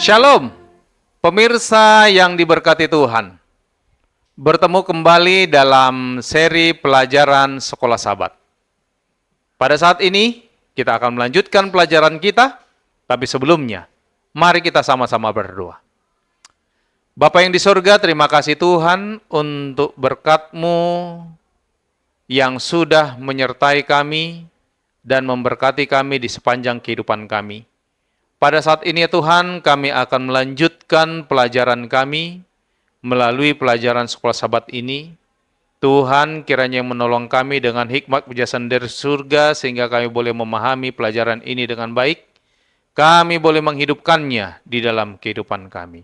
Shalom, pemirsa yang diberkati Tuhan. Bertemu kembali dalam seri pelajaran Sekolah Sabat. Pada saat ini, kita akan melanjutkan pelajaran kita, tapi sebelumnya, mari kita sama-sama berdoa. Bapa yang di surga, terima kasih Tuhan untuk berkat-Mu yang sudah menyertai kami dan memberkati kami di sepanjang kehidupan kami. Pada saat ini ya Tuhan, kami akan melanjutkan pelajaran kami melalui pelajaran Sekolah Sabat ini. Tuhan kiranya yang menolong kami dengan hikmat kebijaksanaan dari surga sehingga kami boleh memahami pelajaran ini dengan baik. Kami boleh menghidupkannya di dalam kehidupan kami.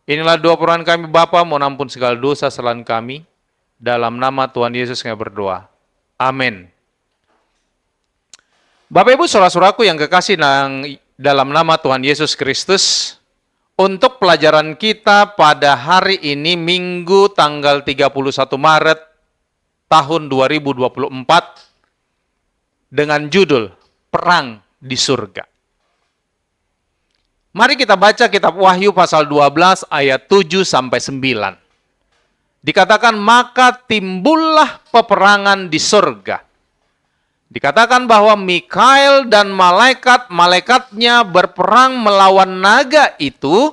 Inilah doa permohonan kami Bapa, mohon ampun segala dosa kesalahan kami. Dalam nama Tuhan Yesus kami berdoa. Amin. Bapak Ibu saudara-saudaraku yang kekasih dalam nama Tuhan Yesus Kristus, untuk pelajaran kita pada hari ini Minggu tanggal 31 Maret tahun 2024 dengan judul Perang di Surga. Mari kita baca kitab Wahyu pasal 12 ayat 7 sampai 9. Dikatakan maka timbullah peperangan di surga. Dikatakan bahwa Mikael dan malaikat-malaikatnya berperang melawan naga itu,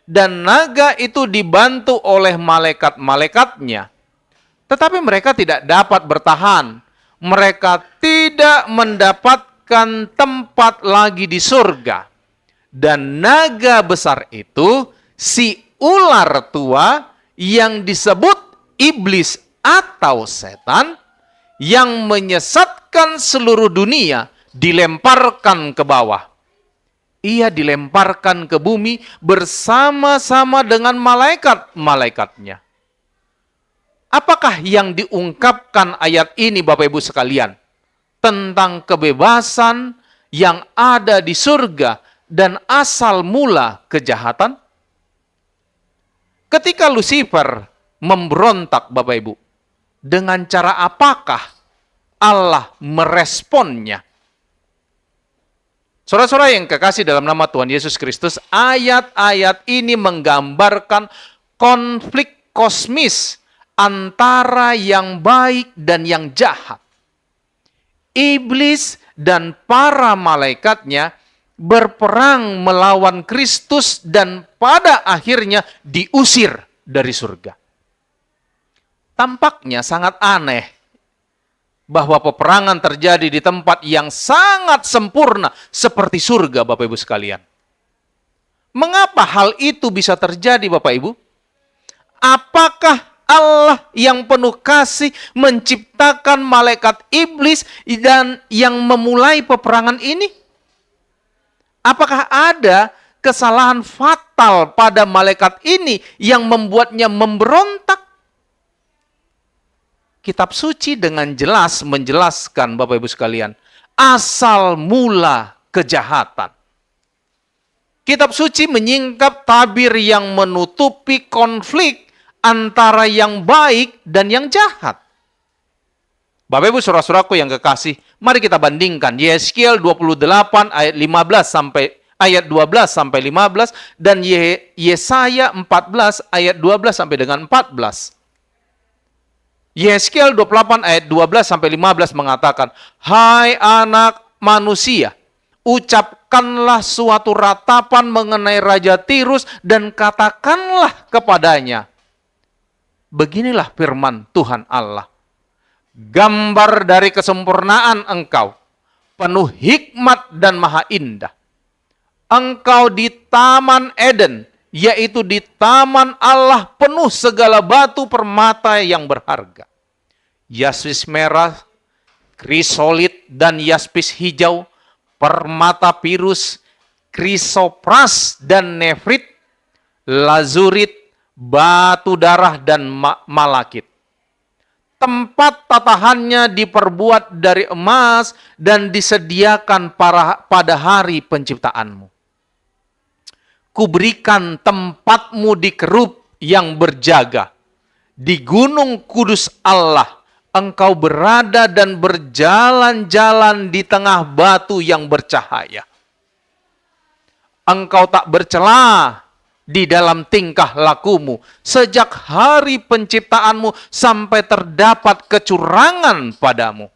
dan naga itu dibantu oleh malaikat-malaikatnya. Tetapi mereka tidak dapat bertahan. Mereka tidak mendapatkan tempat lagi di surga. Dan naga besar itu, si ular tua yang disebut iblis atau setan, yang menyesatkan seluruh dunia, dilemparkan ke bawah. Ia dilemparkan ke bumi bersama-sama dengan malaikat-malaikatnya. Apakah yang diungkapkan ayat ini Bapak Ibu sekalian? Tentang kebebasan yang ada di surga dan asal mula kejahatan? Ketika Lucifer memberontak Bapak Ibu, dengan cara apakah Allah meresponnya? Saudara-saudara yang kekasih dalam nama Tuhan Yesus Kristus, ayat-ayat ini menggambarkan konflik kosmis antara yang baik dan yang jahat. Iblis dan para malaikatnya berperang melawan Kristus dan pada akhirnya diusir dari surga. Tampaknya sangat aneh bahwa peperangan terjadi di tempat yang sangat sempurna seperti surga, Bapak Ibu sekalian. Mengapa hal itu bisa terjadi, Bapak Ibu? Apakah Allah yang penuh kasih menciptakan malaikat iblis dan yang memulai peperangan ini? Apakah ada kesalahan fatal pada malaikat ini yang membuatnya memberontak? Kitab suci dengan jelas menjelaskan Bapak Ibu sekalian, asal mula kejahatan. Kitab suci menyingkap tabir yang menutupi konflik antara yang baik dan yang jahat. Bapak Ibu saudara-saudaraku yang kekasih, mari kita bandingkan Yeskiel 28 ayat 15 sampai ayat 12 sampai 15 dan Yesaya 14 ayat 12 sampai dengan 14. Yeskiel 28 ayat 12 sampai 15 mengatakan, "Hai anak manusia, ucapkanlah suatu ratapan mengenai Raja Tirus dan katakanlah kepadanya, beginilah firman Tuhan Allah. Gambar dari kesempurnaan engkau, penuh hikmat dan maha indah. Engkau di Taman Eden, yaitu di taman Allah penuh segala batu permata yang berharga. Yaspis merah, krisolit dan yaspis hijau, permata pirus, krisopras dan nefrit, lazurit, batu darah dan malakit. Tempat tatahannya diperbuat dari emas dan disediakan pada hari penciptaanmu. Kuberikan tempatmu di kerub yang berjaga. Di gunung kudus Allah, engkau berada dan berjalan-jalan di tengah batu yang bercahaya. engkau tak bercela di dalam tingkah lakumu sejak hari penciptaanmu sampai terdapat kecurangan padamu.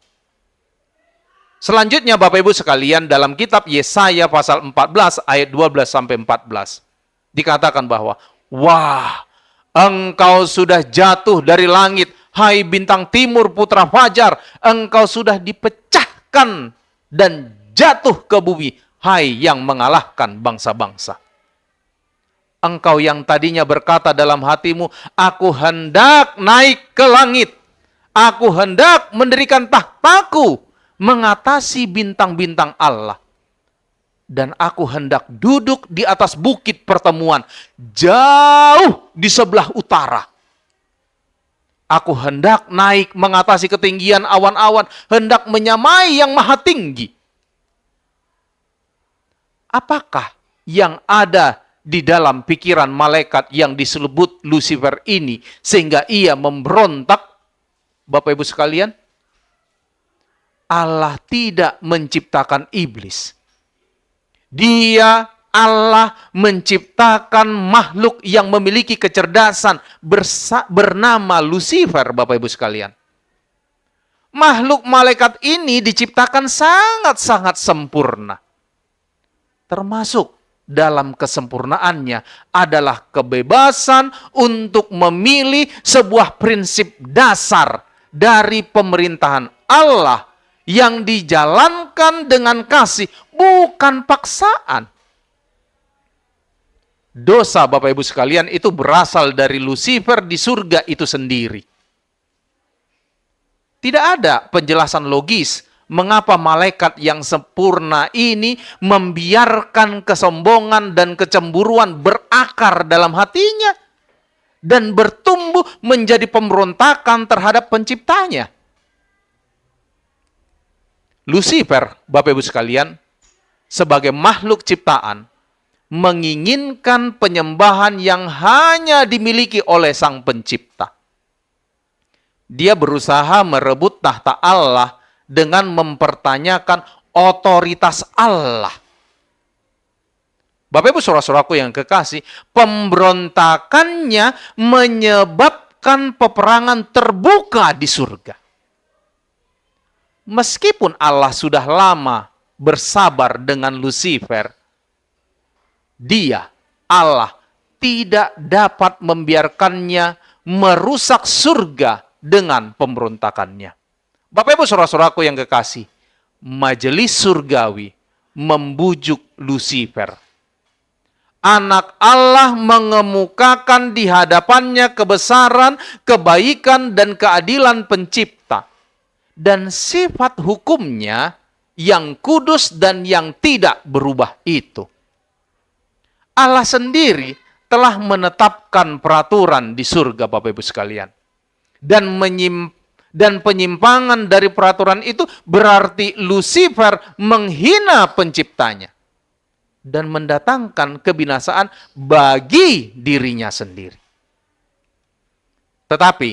Selanjutnya Bapak Ibu sekalian, dalam kitab Yesaya pasal 14 ayat 12 sampai 14 dikatakan bahwa, wah, engkau sudah jatuh dari langit, hai bintang timur putra fajar, engkau sudah dipecahkan dan jatuh ke bumi, hai yang mengalahkan bangsa-bangsa. Engkau yang tadinya berkata dalam hatimu, aku hendak naik ke langit, aku hendak mendirikan tahtaku mengatasi bintang-bintang Allah, dan aku hendak duduk di atas bukit pertemuan jauh di sebelah utara. Aku hendak naik mengatasi ketinggian awan-awan, hendak menyamai yang maha tinggi. Apakah yang ada di dalam pikiran malaikat yang disebut Lucifer ini sehingga ia memberontak? Bapak Ibu sekalian, Allah tidak menciptakan iblis. Dia, Allah, menciptakan makhluk yang memiliki kecerdasan bernama Lucifer, Bapak Ibu sekalian. Makhluk malaikat ini diciptakan sangat-sangat sempurna. Termasuk dalam kesempurnaannya adalah kebebasan untuk memilih sebuah prinsip dasar dari pemerintahan Allah yang dijalankan dengan kasih, bukan paksaan. Dosa, Bapak Ibu sekalian, itu berasal dari Lucifer di surga itu sendiri. Tidak ada penjelasan logis mengapa malaikat yang sempurna ini membiarkan kesombongan dan kecemburuan berakar dalam hatinya dan bertumbuh menjadi pemberontakan terhadap penciptanya. Lucifer, Bapak Ibu sekalian, sebagai makhluk ciptaan, menginginkan penyembahan yang hanya dimiliki oleh Sang Pencipta. Dia berusaha merebut tahta Allah dengan mempertanyakan otoritas Allah. Bapak Ibu saudara-saudaraku yang kekasih, pemberontakannya menyebabkan peperangan terbuka di surga. Meskipun Allah sudah lama bersabar dengan Lucifer, Dia, Allah, tidak dapat membiarkannya merusak surga dengan pemberontakannya. Bapak Ibu saudara-saudaraku yang kekasih, majelis surgawi membujuk Lucifer. Anak Allah mengemukakan di hadapannya kebesaran, kebaikan, dan keadilan pencipta. Dan sifat hukumnya yang kudus dan yang tidak berubah itu. Allah sendiri telah menetapkan peraturan di surga, Bapak Ibu sekalian. Dan penyimpangan dari peraturan itu berarti Lucifer menghina penciptanya dan mendatangkan kebinasaan bagi dirinya sendiri. Tetapi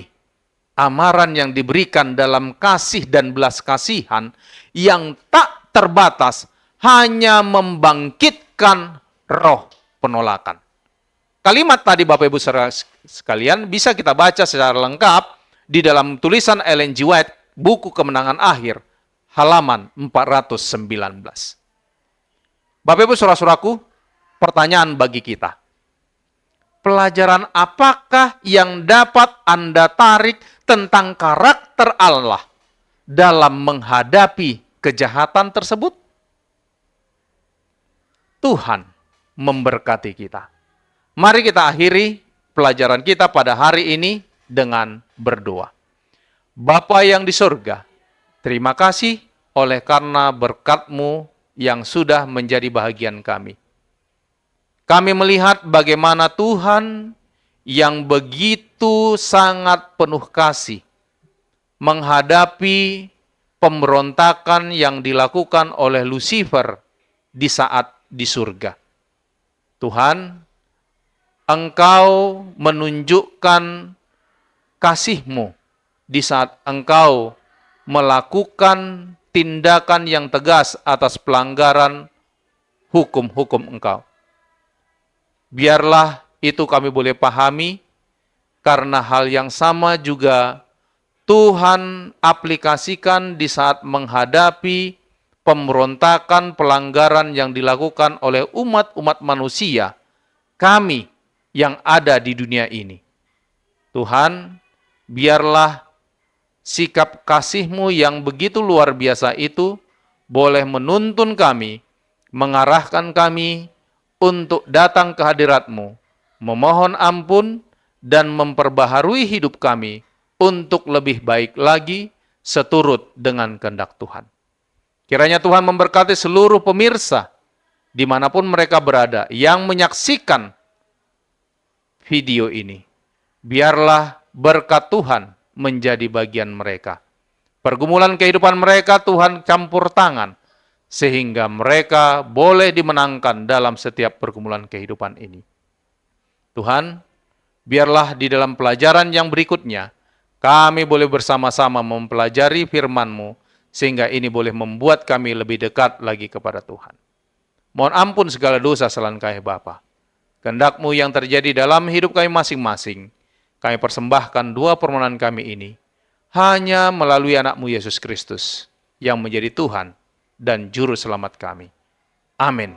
amaran yang diberikan dalam kasih dan belas kasihan yang tak terbatas hanya membangkitkan roh penolakan. Kalimat tadi Bapak Ibu sekalian bisa kita baca secara lengkap di dalam tulisan Ellen G. White, Buku Kemenangan Akhir, halaman 419. Bapak Ibu saudara-saudaraku, pertanyaan bagi kita. Pelajaran apakah yang dapat Anda tarik tentang karakter Allah dalam menghadapi kejahatan tersebut? Tuhan memberkati kita. Mari kita akhiri pelajaran kita pada hari ini dengan berdoa. Bapa yang di surga, terima kasih oleh karena berkat-Mu yang sudah menjadi bahagian kami. Kami melihat bagaimana Tuhan yang begitu sangat penuh kasih menghadapi pemberontakan yang dilakukan oleh Lucifer di saat di surga. Tuhan, Engkau menunjukkan kasih-Mu di saat Engkau melakukan tindakan yang tegas atas pelanggaran hukum-hukum Engkau. biarlah itu kami boleh pahami, karena hal yang sama juga Tuhan aplikasikan di saat menghadapi pemberontakan, pelanggaran yang dilakukan oleh umat-umat manusia, kami yang ada di dunia ini. Tuhan, biarlah sikap kasih-Mu yang begitu luar biasa itu boleh menuntun kami, mengarahkan kami untuk datang ke hadirat-Mu, memohon ampun, dan memperbaharui hidup kami untuk lebih baik lagi seturut dengan kehendak Tuhan. Kiranya Tuhan memberkati seluruh pemirsa dimanapun mereka berada yang menyaksikan video ini. Biarlah berkat Tuhan menjadi bagian mereka. Pergumulan kehidupan mereka Tuhan campur tangan, sehingga mereka boleh dimenangkan dalam setiap pergumulan kehidupan ini. Tuhan, biarlah di dalam pelajaran yang berikutnya, kami boleh bersama-sama mempelajari firman-Mu, sehingga ini boleh membuat kami lebih dekat lagi kepada Tuhan. Mohon ampun segala dosa selangkah Bapa. Kehendak-Mu yang terjadi dalam hidup kami masing-masing, kami persembahkan dua permohonan kami ini, hanya melalui anak-Mu Yesus Kristus, yang menjadi Tuhan dan Juru Selamat kami. Amin.